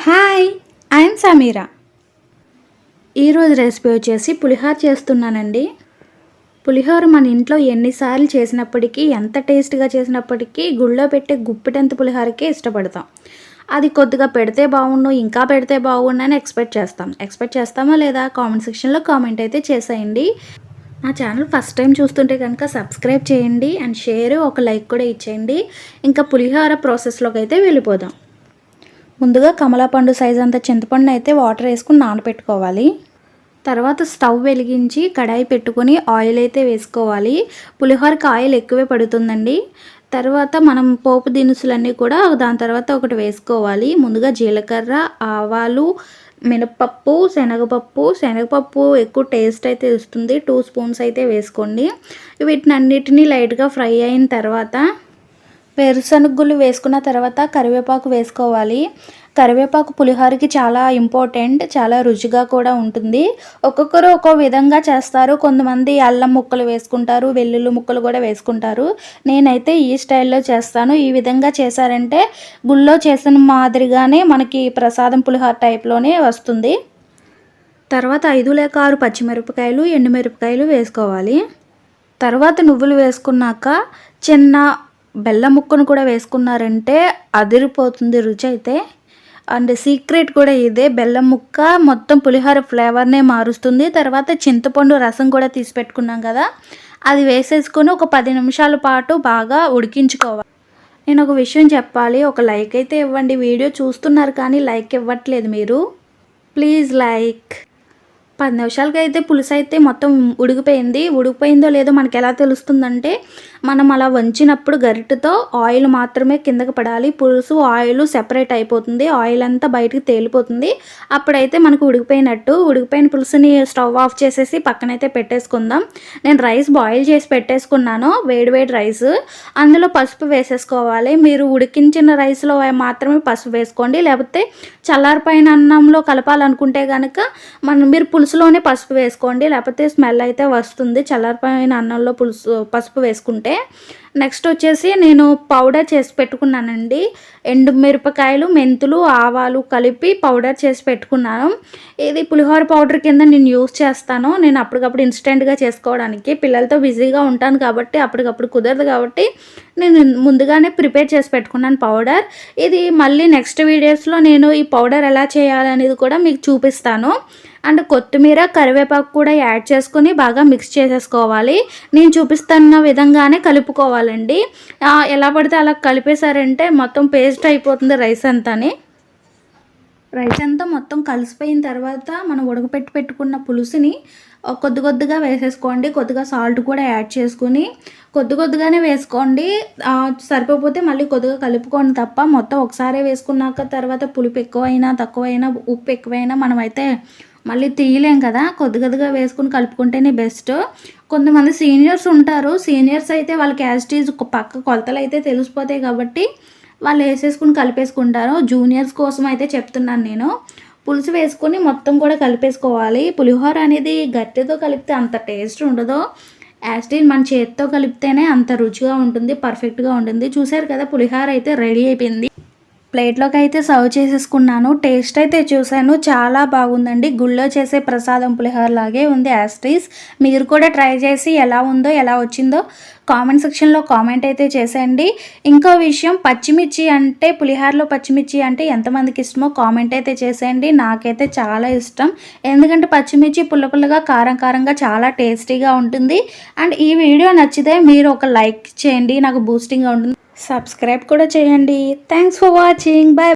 Hi, I'm Sameera. ఈరోజు recipe వచ్చేసి పులిహోర చేస్తున్నానండి. పులిహోర మన ఇంట్లో ఎన్నిసార్లు చేసినప్పటికీ, ఎంత టేస్ట్గా చేసినప్పటికీ గుళ్ళో పెట్టే గుప్పిటంత పులిహోరకే ఇష్టపడతాం. అది కొద్దిగా పెడితే బాగుండు, ఇంకా పెడితే బాగుండు అని ఎక్స్పెక్ట్ చేస్తామా లేదా? కామెంట్ సెక్షన్లో కామెంట్ అయితే చేసేయండి. నా ఛానల్ ఫస్ట్ టైం చూస్తుంటే కనుక సబ్స్క్రైబ్ చేయండి అండ్ షేర్, ఒక లైక్ కూడా ఇచ్చేయండి. ఇంకా పులిహోర ప్రాసెస్లోకి అయితే వెళ్ళిపోదాం. ముందుగా కమలాపండు సైజ్ అంత చింతపండు అయితే వాటర్ వేసుకుని నానబెట్టుకోవాలి. తర్వాత స్టవ్ వెలిగించి కడాయి పెట్టుకొని ఆయిల్ అయితే వేసుకోవాలి. పులిహోరకి ఆయిల్ ఎక్కువే పడుతుందండి. తర్వాత మనం పోపు దినుసులన్నీ కూడా దాని తర్వాత ఒకటి వేసుకోవాలి. ముందుగా జీలకర్ర, ఆవాలు, మినపప్పు, శనగపప్పు ఎక్కువ టేస్ట్ అయితే ఇస్తుంది. 2 స్పూన్స్ అయితే వేసుకోండి. వీటిని అన్నిటినీ లైట్గా ఫ్రై అయిన తర్వాత వేరుశనగుళ్ళు వేసుకున్న తర్వాత కరివేపాకు వేసుకోవాలి. కరివేపాకు పులిహోరకి చాలా ఇంపార్టెంట్, చాలా రుచిగా కూడా ఉంటుంది. ఒక్కొక్కరు ఒక్కో విధంగా చేస్తారు. కొంతమంది అల్లం ముక్కలు వేసుకుంటారు, వెల్లుల్లి ముక్కలు కూడా వేసుకుంటారు. నేనైతే ఈ స్టైల్లో చేస్తాను. ఈ విధంగా చేశారంటే గుళ్ళో చేసిన మాదిరిగానే మనకి ప్రసాదం పులిహోర టైప్లోనే వస్తుంది. తర్వాత 5 లేక 6 పచ్చిమిరపకాయలు, ఎండుమిరపకాయలు వేసుకోవాలి. తర్వాత నువ్వులు వేసుకున్నాక చిన్న బెల్లం ముక్కను కూడా వేసుకున్నారంటే అదిరిపోతుంది రుచి అయితే. అండ్ సీక్రెట్ కూడా ఇదే, బెల్లం ముక్క మొత్తం పులిహోర ఫ్లేవర్నే మారుస్తుంది. తర్వాత చింతపండు రసం కూడా తీసి పెట్టుకున్నాం కదా, అది వేసేసుకొని ఒక 10 నిమిషాల పాటు బాగా ఉడికించుకోవాలి. నేను ఒక విషయం చెప్పాలి, ఒక లైక్ అయితే ఇవ్వండి. వీడియో చూస్తున్నారు కానీ లైక్ ఇవ్వట్లేదు మీరు. Please like. 10 నిమిషాలకి అయితే పులుసు అయితే మొత్తం ఉడికిపోయిందో లేదో మనకి ఎలా తెలుస్తుందంటే, మనం అలా వంచినప్పుడు గరిటెతో ఆయిల్ మాత్రమే కిందకి పడాలి. పులుసు ఆయిల్ సెపరేట్ అయిపోతుంది, ఆయిల్ అంతా బయటికి తేలిపోతుంది. అప్పుడైతే మనకు ఉడికిపోయినట్టు. ఉడికిపోయిన పులుసుని స్టవ్ ఆఫ్ చేసేసి పక్కనైతే పెట్టేసుకుందాం. నేను రైస్ బాయిల్ చేసి పెట్టేసుకున్నాను, వేడి రైస్. అందులో పసుపు వేసేసుకోవాలి. మీరు ఉడికించిన రైస్లో మాత్రమే పసుపు వేసుకోండి, లేకపోతే చల్లారిపోయిన అన్నంలో కలపాలనుకుంటే కనుక మీరు పులుసులోనే పసుపు వేసుకోండి, లేకపోతే స్మెల్ అయితే వస్తుంది చల్లారిపోయిన అన్నంలో పసుపు వేసుకుంటే. నెక్స్ట్ వచ్చేసి నేను పౌడర్ చేసి పెట్టుకున్నానండి. ఎండుమిరపకాయలు, మెంతులు, ఆవాలు కలిపి పౌడర్ చేసి పెట్టుకున్నాను. ఇది పులిహోర పౌడర్ కింద నేను యూస్ చేస్తాను. నేను అప్పటికప్పుడు ఇన్స్టెంట్గా చేసుకోవడానికి, పిల్లలతో బిజీగా ఉంటాను కాబట్టి అప్పటికప్పుడు కుదరదు కాబట్టి నేను ముందుగానే ప్రిపేర్ చేసి పెట్టుకున్నాను పౌడర్. ఇది మళ్ళీ నెక్స్ట్ వీడియోస్లో నేను ఈ పౌడర్ ఎలా చేయాలనేది కూడా మీకు చూపిస్తాను. అండ్ కొత్తిమీర, కరివేపాకు కూడా యాడ్ చేసుకొని బాగా మిక్స్ చేసేసుకోవాలి. నేను చూపిస్తున్న విధంగానే కలుపుకోవాలండి. ఎలా పడితే అలా కలిపేశారంటే మొత్తం పేస్ట్ అయిపోతుంది రైస్ అంతా మొత్తం కలిసిపోయిన తర్వాత మనం పెట్టుకున్న పులుసుని కొద్దిగా వేసేసుకోండి. కొద్దిగా సాల్ట్ కూడా యాడ్ చేసుకుని కొద్దిగానే వేసుకోండి. సరిపోతే మళ్ళీ కొద్దిగా కలుపుకోండి తప్ప మొత్తం ఒకసారి వేసుకున్నాక తర్వాత పులుపు ఎక్కువైనా తక్కువైనా ఉప్పు ఎక్కువైనా మనమైతే మళ్ళీ తీయలేం కదా. కొద్దిగా వేసుకుని కలుపుకుంటేనే బెస్ట్. కొంతమంది సీనియర్స్ ఉంటారు, సీనియర్స్ అయితే వాళ్ళకి యాజిటీజ్ పక్క కొలతలు అయితే తెలిసిపోతాయి కాబట్టి వాళ్ళు వేసేసుకుని కలిపేసుకుంటారు. జూనియర్స్ కోసం అయితే చెప్తున్నాను నేను. పులుసు వేసుకొని మొత్తం కూడా కలిపేసుకోవాలి. పులిహోర అనేది గట్టితో కలిపితే అంత టేస్ట్ ఉండదు, యాజిటీజ్ మన చేతితో కలిపితేనే అంత రుచిగా ఉంటుంది, పర్ఫెక్ట్గా ఉంటుంది. చూసారు కదా, పులిహోర అయితే రెడీ అయిపోయింది. ప్లేట్లోకి అయితే సర్వ్ చేసేసుకున్నాను. టేస్ట్ అయితే చూశాను, చాలా బాగుందండి. గుళ్ళో చేసే ప్రసాదం పులిహోర లాగే ఉంది యాజిటీజ్. మీరు కూడా ట్రై చేసి ఎలా ఉందో, ఎలా వచ్చిందో కామెంట్ సెక్షన్లో కామెంట్ అయితే చేసేయండి. ఇంకో విషయం, పచ్చిమిర్చి అంటే పులిహోరలో పచ్చిమిర్చి అంటే ఎంతమందికి ఇష్టమో కామెంట్ అయితే చేసేయండి. నాకైతే చాలా ఇష్టం, ఎందుకంటే పచ్చిమిర్చి పుల్లగా కారంగా చాలా టేస్టీగా ఉంటుంది. అండ్ ఈ వీడియో నచ్చితే మీరు ఒక లైక్ చేయండి, నాకు బూస్టింగ్గా ఉంటుంది. సబ్స్క్రైబ్ కూడా చేయండి. Thanks for watching. బాయ్.